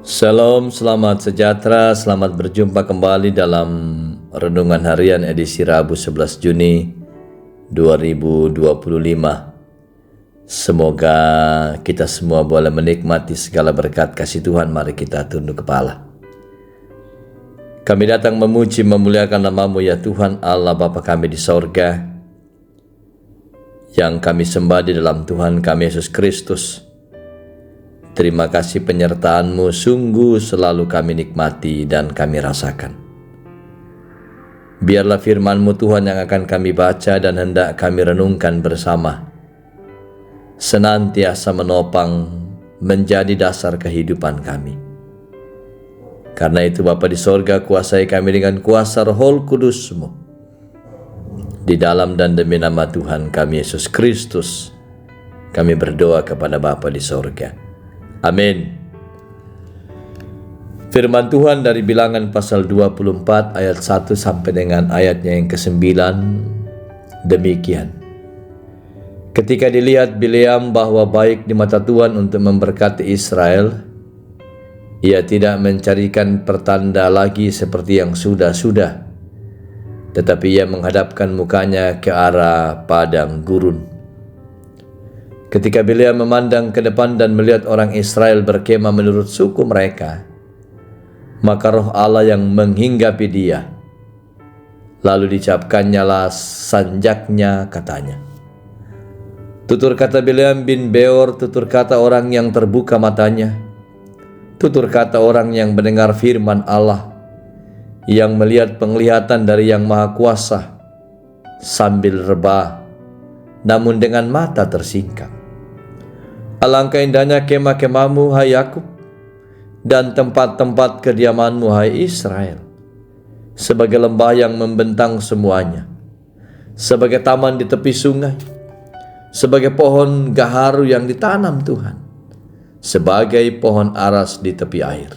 Shalom, selamat sejahtera, selamat berjumpa kembali dalam Renungan Harian edisi Rabu 11 Juni 2025. Semoga kita semua boleh menikmati segala berkat kasih Tuhan. Mari kita tunduk kepala. Kami datang memuji memuliakan nama-Mu ya Tuhan Allah Bapa kami di sorga, yang kami sembah di dalam Tuhan kami Yesus Kristus. Terima kasih penyertaan-Mu sungguh selalu kami nikmati dan kami rasakan. Biarlah firman-Mu Tuhan yang akan kami baca dan hendak kami renungkan bersama senantiasa menopang menjadi dasar kehidupan kami. Karena itu Bapa di sorga, kuasai kami dengan kuasa Roh Kudus-Mu. Di dalam dan demi nama Tuhan kami Yesus Kristus, kami berdoa kepada Bapa di sorga. Amin. Firman Tuhan dari Bilangan pasal 24 ayat 1 sampai dengan ayatnya yang ke-9 demikian. Ketika dilihat Bileam bahwa baik di mata Tuhan untuk memberkati Israel, ia tidak mencarikan pertanda lagi seperti yang sudah-sudah, tetapi ia menghadapkan mukanya ke arah padang gurun. Ketika Bileam memandang ke depan dan melihat orang Israel berkemah menurut suku mereka, maka roh Allah yang menghinggapi dia. Lalu dicapkannya lah sanjaknya, katanya, tutur kata Bileam bin Beor, tutur kata orang yang terbuka matanya, tutur kata orang yang mendengar firman Allah, yang melihat penglihatan dari Yang Maha Kuasa, sambil rebah, namun dengan mata tersingkap. Alangkah indahnya kemah-kemahmu, hai Yakub, dan tempat-tempat kediamanmu, hai Israel, sebagai lembah yang membentang semuanya, sebagai taman di tepi sungai, sebagai pohon gaharu yang ditanam Tuhan, sebagai pohon aras di tepi air.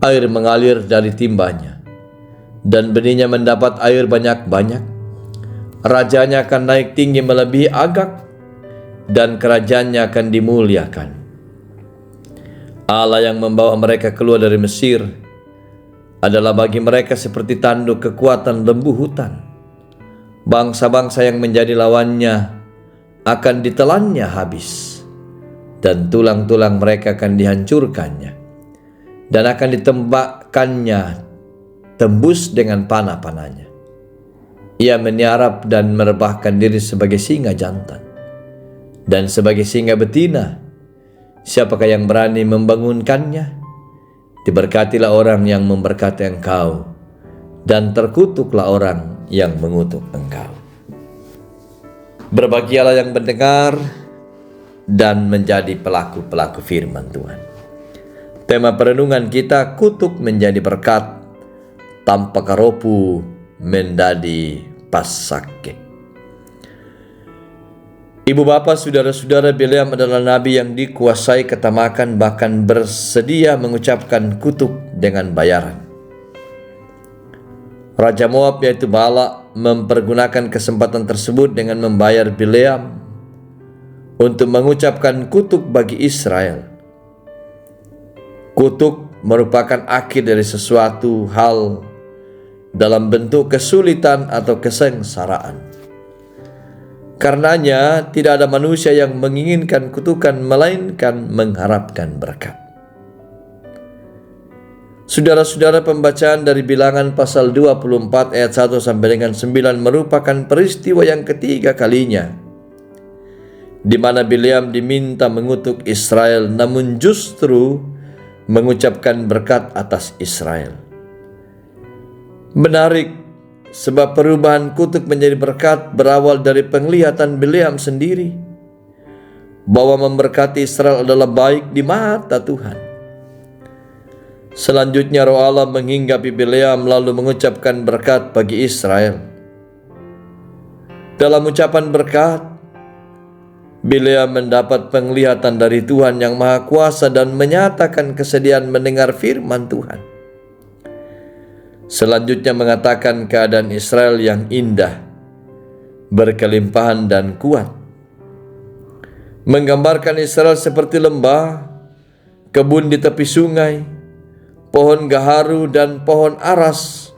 Air mengalir dari timbanya, dan benihnya mendapat air banyak-banyak. Rajanya akan naik tinggi melebihi Agag, dan kerajaannya akan dimuliakan. Allah yang membawa mereka keluar dari Mesir adalah bagi mereka seperti tanduk kekuatan lembu hutan. Bangsa-bangsa yang menjadi lawannya akan ditelannya habis, dan tulang-tulang mereka akan dihancurkannya, dan akan ditembakkannya tembus dengan panah-panahnya. Ia meniarap dan merebahkan diri sebagai singa jantan, dan sebagai singa betina, siapakah yang berani membangunkannya? Diberkatilah orang yang memberkati engkau, dan terkutuklah orang yang mengutuk engkau. Berbahagialah yang mendengar dan menjadi pelaku-pelaku firman Tuhan. Tema perenungan kita, kutuk menjadi berkat, tanpa karopu menjadi pasake. Ibu bapak, saudara-saudara, Bileam adalah nabi yang dikuasai ketamakan, bahkan bersedia mengucapkan kutuk dengan bayaran. Raja Moab yaitu Balak mempergunakan kesempatan tersebut dengan membayar Bileam untuk mengucapkan kutuk bagi Israel. Kutuk merupakan akhir dari sesuatu hal dalam bentuk kesulitan atau kesengsaraan. Karenanya tidak ada manusia yang menginginkan kutukan, melainkan mengharapkan berkat. Saudara-saudara, pembacaan dari Bilangan pasal 24 ayat 1 sampai dengan 9 merupakan peristiwa yang ketiga kalinya di mana Bileam diminta mengutuk Israel, namun justru mengucapkan berkat atas Israel. Menarik, sebab perubahan kutuk menjadi berkat berawal dari penglihatan Bileam sendiri bahwa memberkati Israel adalah baik di mata Tuhan. Selanjutnya roh Allah menghinggapi Bileam lalu mengucapkan berkat bagi Israel. Dalam ucapan berkat, Bileam mendapat penglihatan dari Tuhan yang Maha Kuasa dan menyatakan kesediaan mendengar firman Tuhan. Selanjutnya mengatakan keadaan Israel yang indah, berkelimpahan dan kuat. Menggambarkan Israel seperti lembah kebun di tepi sungai, pohon gaharu dan pohon aras,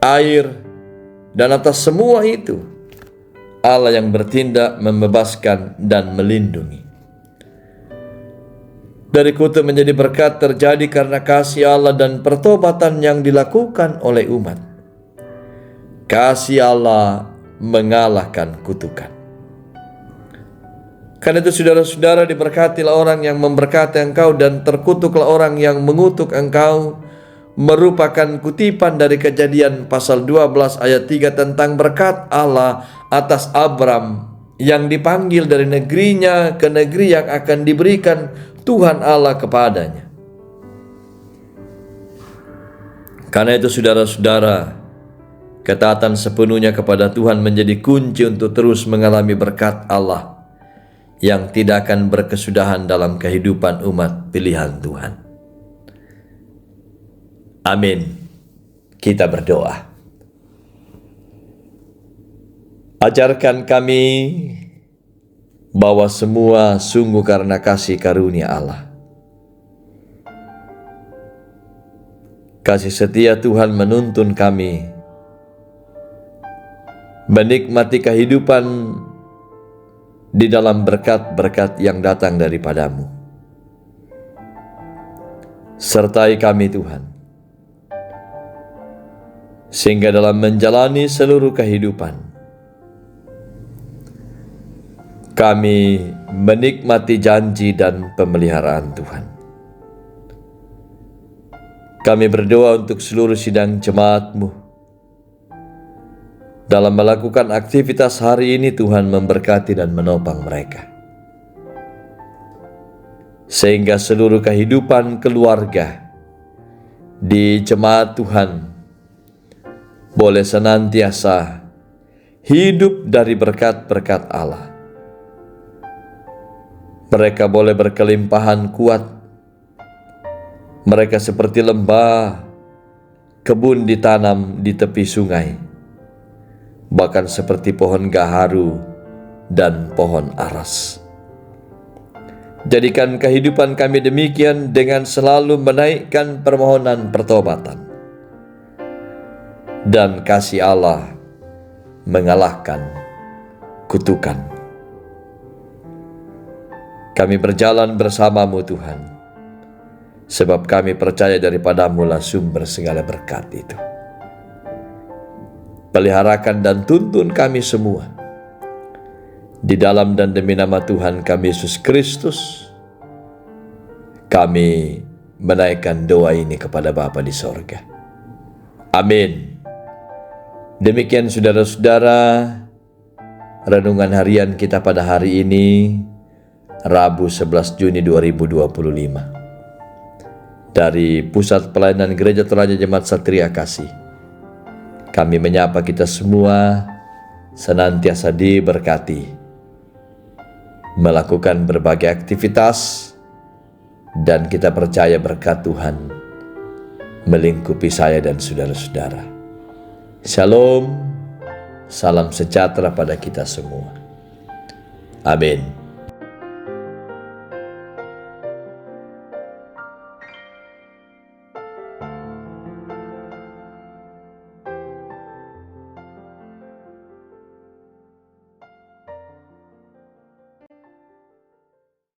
air, dan atas semua itu Allah yang bertindak membebaskan dan melindungi. Dari kutuk menjadi berkat terjadi karena kasih Allah dan pertobatan yang dilakukan oleh umat. Kasih Allah mengalahkan kutukan. Karena itu saudara-saudara, diberkatilah orang yang memberkati engkau dan terkutuklah orang yang mengutuk engkau, merupakan kutipan dari Kejadian pasal 12 ayat 3 tentang berkat Allah atas Abram yang dipanggil dari negerinya ke negeri yang akan diberikan Tuhan Allah kepadanya. Karena itu saudara-saudara, ketaatan sepenuhnya kepada Tuhan menjadi kunci untuk terus mengalami berkat Allah yang tidak akan berkesudahan dalam kehidupan umat pilihan Tuhan. Amin. Kita berdoa. Ajarkan kami bahwa semua sungguh karena kasih karunia Allah. Kasih setia Tuhan menuntun kami menikmati kehidupan di dalam berkat-berkat yang datang daripadamu. Sertai kami Tuhan, sehingga dalam menjalani seluruh kehidupan kami menikmati janji dan pemeliharaan Tuhan. Kami berdoa untuk seluruh sidang jemaat-Mu. Dalam melakukan aktivitas hari ini, Tuhan memberkati dan menopang mereka. Sehingga seluruh kehidupan keluarga di jemaat Tuhan boleh senantiasa hidup dari berkat-berkat Allah. Mereka boleh berkelimpahan kuat. Mereka seperti lembah, kebun ditanam di tepi sungai, bahkan seperti pohon gaharu dan pohon aras. Jadikan kehidupan kami demikian dengan selalu menaikkan permohonan pertobatan, dan kasih Allah mengalahkan kutukan. Kami berjalan bersama-Mu Tuhan, sebab kami percaya daripada-Mu lah sumber segala berkat itu. Peliharakan dan tuntun kami semua, di dalam dan demi nama Tuhan kami Yesus Kristus, kami menaikkan doa ini kepada Bapa di sorga. Amin. Demikian saudara-saudara, renungan harian kita pada hari ini, Rabu 11 Juni 2025. Dari Pusat Pelayanan Gereja Toraja Jemaat Satria Kasih, kami menyapa kita semua senantiasa diberkati, melakukan berbagai aktivitas, dan kita percaya berkat Tuhan melingkupi saya dan saudara-saudara. Shalom, salam sejahtera pada kita semua. Amin.